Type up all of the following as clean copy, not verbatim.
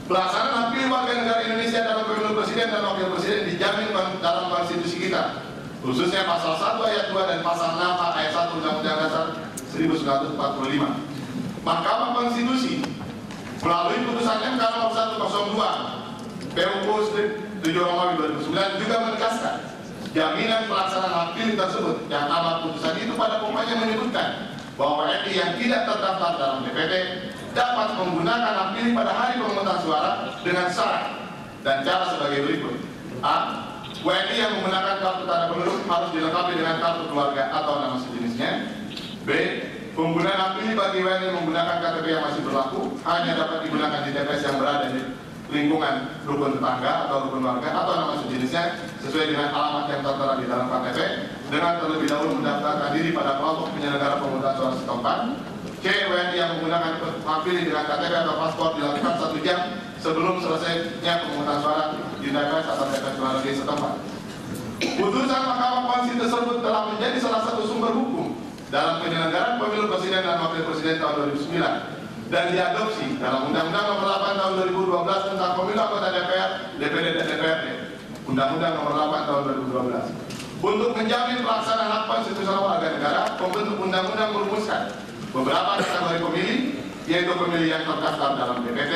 Pelaksanaan hak pilih warga negara Indonesia dalam pemilu presiden dan wakil presiden dijamin dalam konstitusi kita, khususnya pasal 1 ayat 2 dan pasal 6 ayat 1 Undang-Undang Dasar 1945. Mahkamah Konstitusi melalui putusan MK nomor 102 PUU 7 Romawi 2009 juga menegaskan jaminan pelaksanaan hak pilih tersebut, yang amar putusan itu pada pokoknya menyebutkan bahwa WNI yang tidak terdaftar dalam DPT dapat menggunakan hak pilih pada hari pemungutan suara dengan syarat dan cara sebagai berikut. A. WNI yang menggunakan kartu tanda penduduk harus dilengkapi dengan kartu keluarga atau nama sejenisnya. B. Penggunaan hak pilih bagi WNI menggunakan KTP yang masih berlaku hanya dapat digunakan di TPS yang berada di lingkungan rukun tetangga atau rukun warga atau nama sejenisnya sesuai dengan alamat yang tertera di dalam KTP, dengan terlebih dahulu mendaftarkan diri pada kelompok penyelenggara pemungutan suara setempat. C. WNI yang menggunakan hak pilih dengan KTP atau paspor dilakukan 1 jam sebelum selesainya pemungutan suara di TPS atau TPS luar negeri setempat. Putusan Mahkamah Konstitusi tersebut telah menjadi salah satu sumber hukum dalam penyelenggaraan pemilu presiden dan wakil presiden tahun 2009 dan diadopsi dalam Undang-Undang Nomor 8 Tahun 2012 tentang Pemilu Anggota DPR, DPD dan DPRD, Undang-Undang Nomor 8 Tahun 2012. Untuk menjamin pelaksanaan hak konstitusional warga negara, pembentuk undang-undang merumuskan beberapa kategori pemilih, yaitu pemilih yang terdaftar dalam DPT,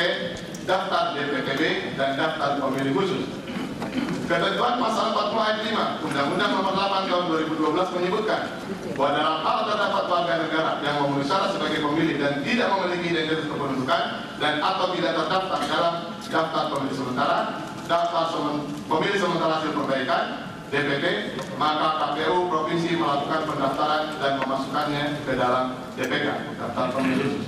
daftar DPTB, dan daftar pemilih khusus. Ketentuan pasal 40 ayat 5 Undang-Undang Nomor 8 Tahun 2012 menyebutkan bahwa dalam hal terdapat warga negara yang memenuhi syarat sebagai pemilih dan tidak memiliki identitas kependudukan dan atau tidak terdaftar dalam daftar pemilih sementara, daftar pemilih sementara hasil perbaikan DPT, maka KPU provinsi melakukan pendaftaran dan memasukkannya ke dalam DPK, daftar pemilih khusus.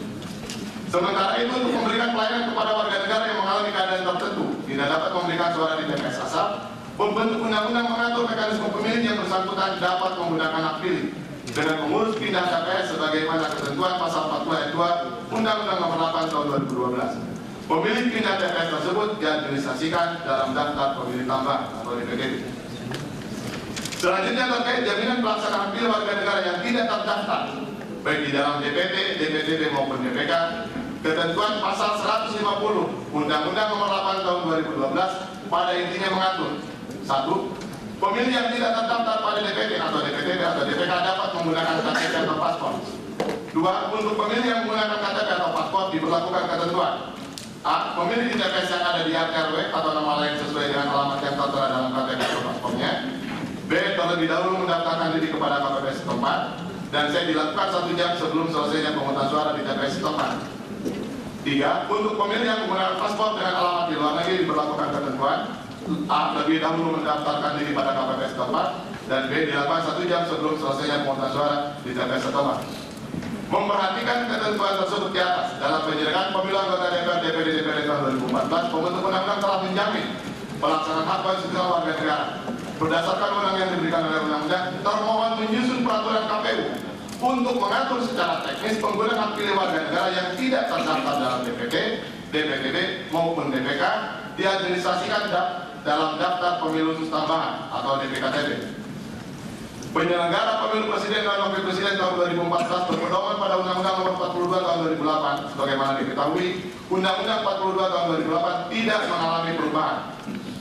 Sementara itu, untuk memberikan pelayanan kepada warga negara yang mengalami keadaan tertentu tidak dapat memberikan suara di TPS asal, pembentuk undang-undang mengatur mekanisme pemilih yang bersangkutan dapat menggunakan hak pilih dengan mengurus pindah TPS sebagaimana ketentuan pasal 40 ayat 2 Undang-Undang Nomor 8 Tahun 2012. Pemilih pindah TPS tersebut diadministrasikan dalam daftar pemilih tambah atau DPTB. Selanjutnya terkait jaminan pelaksanaan hak pilih warga negara yang tidak terdaftar baik di dalam DPT, DPTB maupun DPK, ketentuan pasal 150 Undang-Undang Nomor 8 Tahun 2012 pada intinya mengatur: 1. Pemilih yang tidak terdaftar pada DPT atau DPTB atau DPK dapat menggunakan KTP atau paspor. 2. Untuk pemilih yang menggunakan KTP atau paspor diberlakukan ketentuan: A. Pemilih di TPS yang ada di RW atau nama lain sesuai dengan alamat yang tertera dalam KTP atau paspornya. B. Terlebih dahulu mendaftarkan diri kepada KPPS setempat. Dan C. Dilakukan 1 jam sebelum selesainya pemungutan suara di TPS setempat. 3. Untuk pemilih yang menggunakan paspor dengan alamat di luar negeri diberlakukan ketentuan: A. Lebih dahulu mendaftarkan diri pada KPPS setempat, dan B. Dilakukan 1 jam sebelum selesainya pemungutan suara di TPS setempat. Memperhatikan ketentuan tersebut di atas, dalam penyelenggaraan pemilu anggota DPR, DPD, DPD tahun 2014, pembentuk undang-undang telah menjamin pelaksanaan hak konstitusional warga negara. Berdasarkan wewenang yang diberikan oleh undang-undang, termohon menyusun peraturan KPU untuk mengatur secara teknis penggunaan hak pilih warga negara yang tidak terdaftar dalam DPT, DPTB maupun DPK diadministrasikan dalam daftar pemilu khusus tambahan atau DPKTB. Penyelenggara pemilu presiden dan wakil presiden tahun 2014 berpedoman pada Undang-Undang Nomor 42 tahun 2008. Sebagaimana diketahui, Undang-Undang 42 tahun 2008 tidak mengalami perubahan.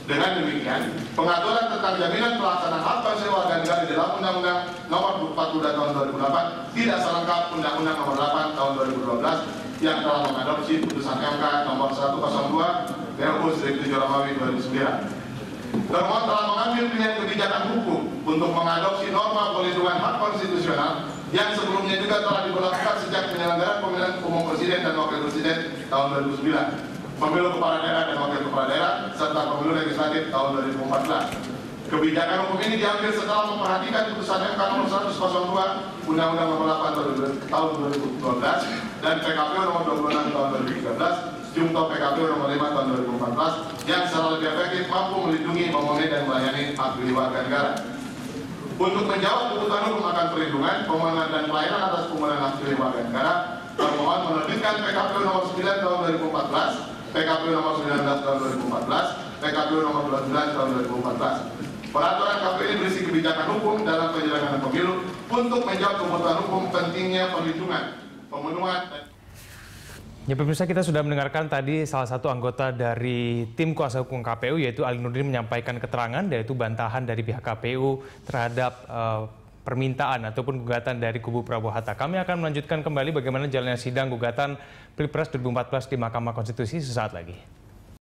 Dengan demikian, pengaturan tentang jaminan pelaksanaan hak konstitusional warga negara di dalam Undang-Undang Nomor 42 tahun 2008 tidak selengkap Undang-Undang Nomor 8 tahun 2012 yang telah mengadopsi putusan MK Nomor 102 PUU 7 Romawi 2009. Termohon telah mengambil pilihan kebijakan hukum untuk mengadopsi norma perlindungan hak konstitusional yang sebelumnya juga telah diberlakukan sejak penyelenggaraan pemilihan umum presiden dan wakil presiden tahun 2009. Pemilu kepala daerah dan wakil kepala daerah, serta pemilu legislatif tahun 2014. Kebijakan hukum ini diambil setelah memperhatikan putusan MK nomor 102 Undang-Undang Nomor 8 tahun 2012 dan PKPU nomor 26 tahun 2013, Junto PKPU nomor 5 tahun 2014 yang secara lebih efektif mampu melindungi, memenuhi dan melayani hak pilih warga negara. Untuk menjawab kebutuhan hukum akan perlindungan, pemenuhan dan pelayanan atas penggunaan hak pilih warga negara, termohon menerbitkan PKPU nomor 9 tahun 2014, PKPU nomor 19 tahun 2014, PKPU nomor 29 tahun 2014. Peraturan KPU ini berisi kebijakan hukum dalam penyelenggaraan pemilu untuk menjawab kebutuhan hukum pentingnya perlindungan, pemenuhan dan Ya pemirsa, kita sudah mendengarkan tadi salah satu anggota dari tim kuasa hukum KPU yaitu Ali Nurdin menyampaikan keterangan yaitu bantahan dari pihak KPU terhadap permintaan ataupun gugatan dari kubu Prabowo Hatta. Kami akan melanjutkan kembali bagaimana jalannya sidang gugatan Pilpres 2014 di Mahkamah Konstitusi sesaat lagi.